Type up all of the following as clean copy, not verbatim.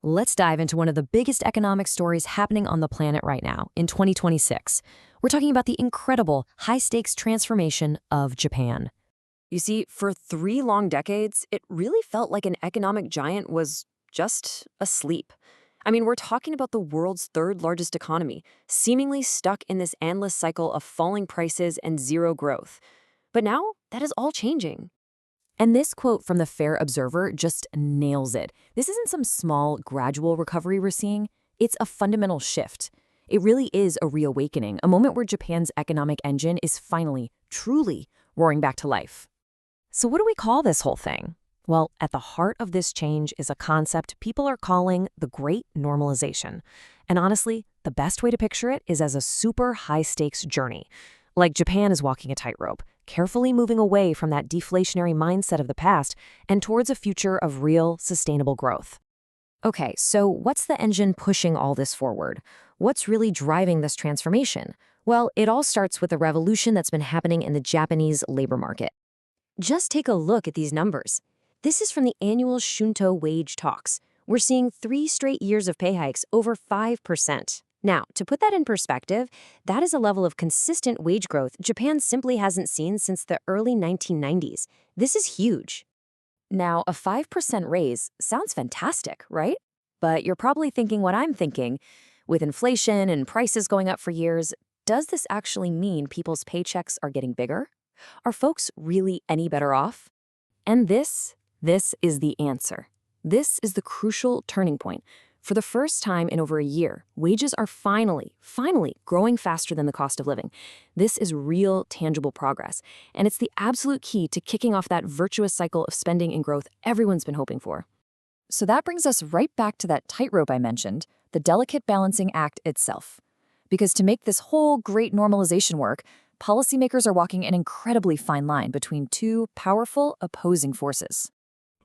Let's dive into one of the biggest economic stories happening on the planet right now in 2026. We're talking about the incredible high-stakes transformation of Japan. You see, for 3 long decades, it really felt like an economic giant was just asleep. I mean, we're talking about the world's third largest economy, seemingly stuck in this endless cycle of falling prices and zero growth. But now, that is all changing. And this quote from the Fair Observer just nails it. This isn't some small, gradual recovery we're seeing. It's a fundamental shift. It really is a reawakening, a moment where Japan's economic engine is finally, truly roaring back to life. So what do we call this whole thing? Well, at the heart of this change is a concept people are calling the Great Normalization. And honestly, the best way to picture it is as a super high-stakes journey. Like Japan is walking a tightrope, carefully moving away from that deflationary mindset of the past and towards a future of real, sustainable growth. Okay, so what's the engine pushing all this forward? What's really driving this transformation? Well, it all starts with a revolution that's been happening in the Japanese labor market. Just take a look at these numbers. This is from the annual Shunto wage talks. We're seeing 3 straight years of pay hikes over 5%. Now, to put that in perspective, that is a level of consistent wage growth Japan simply hasn't seen since the early 1990s. This is huge. Now, a 5% raise sounds fantastic, right? But you're probably thinking what I'm thinking. With inflation and prices going up for years, does this actually mean people's paychecks are getting bigger? Are folks really any better off? And this is the answer. This is the crucial turning point. For the first time in over a year, wages are finally growing faster than the cost of living. This is real, tangible progress, and it's the absolute key to kicking off that virtuous cycle of spending and growth everyone's been hoping for. So that brings us right back to that tightrope I mentioned, the delicate balancing act itself. Because to make this whole great normalization work, policymakers are walking an incredibly fine line between two powerful opposing forces.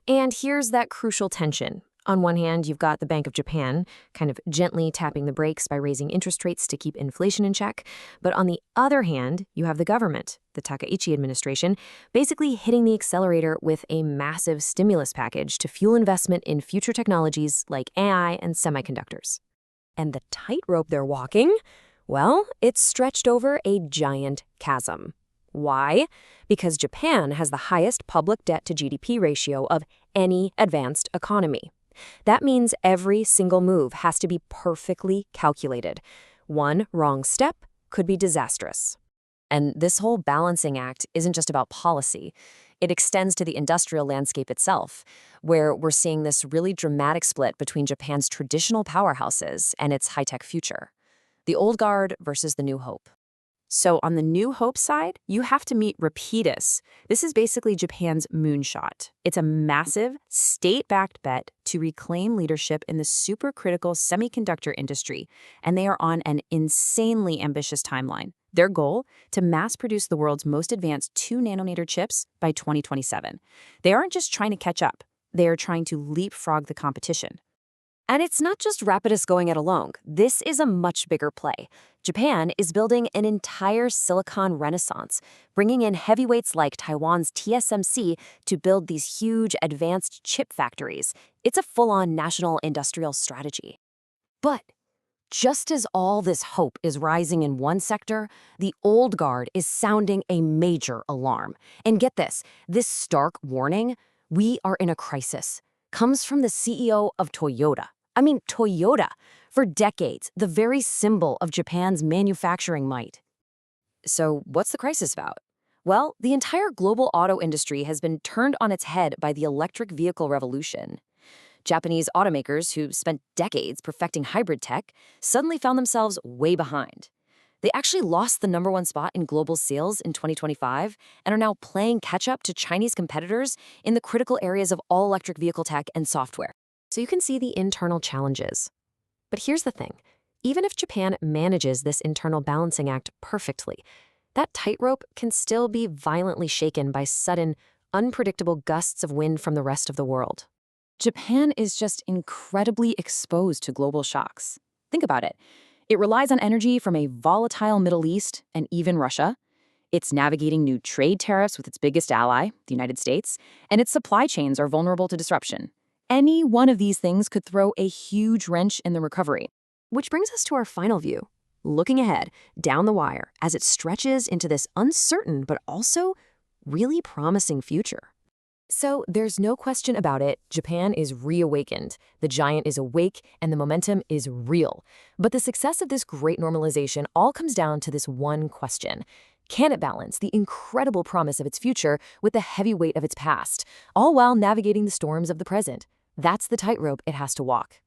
And here's that crucial tension. On one hand, you've got the Bank of Japan, kind of gently tapping the brakes by raising interest rates to keep inflation in check. But on the other hand, you have the government, the Takaichi administration, basically hitting the accelerator with a massive stimulus package to fuel investment in future technologies like AI and semiconductors. And the tightrope they're walking? Well, it's stretched over a giant chasm. Why? Because Japan has the highest public debt to GDP ratio of any advanced economy. That means every single move has to be perfectly calculated. One wrong step could be disastrous. And this whole balancing act isn't just about policy. It extends to the industrial landscape itself, where we're seeing this really dramatic split between Japan's traditional powerhouses and its high-tech future. The old guard versus the new hope. So on the New Hope side, you have to meet Rapidus. This is basically Japan's moonshot. It's a massive, state-backed bet to reclaim leadership in the supercritical semiconductor industry, and they are on an insanely ambitious timeline. Their goal? To mass-produce the world's most advanced 2-nanometer chips by 2027. They aren't just trying to catch up. They are trying to leapfrog the competition. And it's not just Rapidus going it alone. This is a much bigger play. Japan is building an entire silicon renaissance, bringing in heavyweights like Taiwan's TSMC to build these huge advanced chip factories. It's a full-on national industrial strategy. But just as all this hope is rising in one sector, the old guard is sounding a major alarm. And get this stark warning, we are in a crisis, comes from the CEO of Toyota. I mean, Toyota, for decades, the very symbol of Japan's manufacturing might. So what's the crisis about? Well, the entire global auto industry has been turned on its head by the electric vehicle revolution. Japanese automakers who spent decades perfecting hybrid tech suddenly found themselves way behind. They actually lost the #1 spot in global sales in 2025 and are now playing catch-up to Chinese competitors in the critical areas of all-electric vehicle tech and software. So you can see the internal challenges. But here's the thing. Even if Japan manages this internal balancing act perfectly, that tightrope can still be violently shaken by sudden, unpredictable gusts of wind from the rest of the world. Japan is just incredibly exposed to global shocks. Think about it. It relies on energy from a volatile Middle East and even Russia. It's navigating new trade tariffs with its biggest ally, the United States, and its supply chains are vulnerable to disruption. Any one of these things could throw a huge wrench in the recovery. Which brings us to our final view, looking ahead, down the wire, as it stretches into this uncertain but also really promising future. So there's no question about it, Japan is reawakened, the giant is awake, and the momentum is real. But the success of this great normalization all comes down to this one question. Can it balance the incredible promise of its future with the heavy weight of its past, all while navigating the storms of the present? That's the tightrope it has to walk.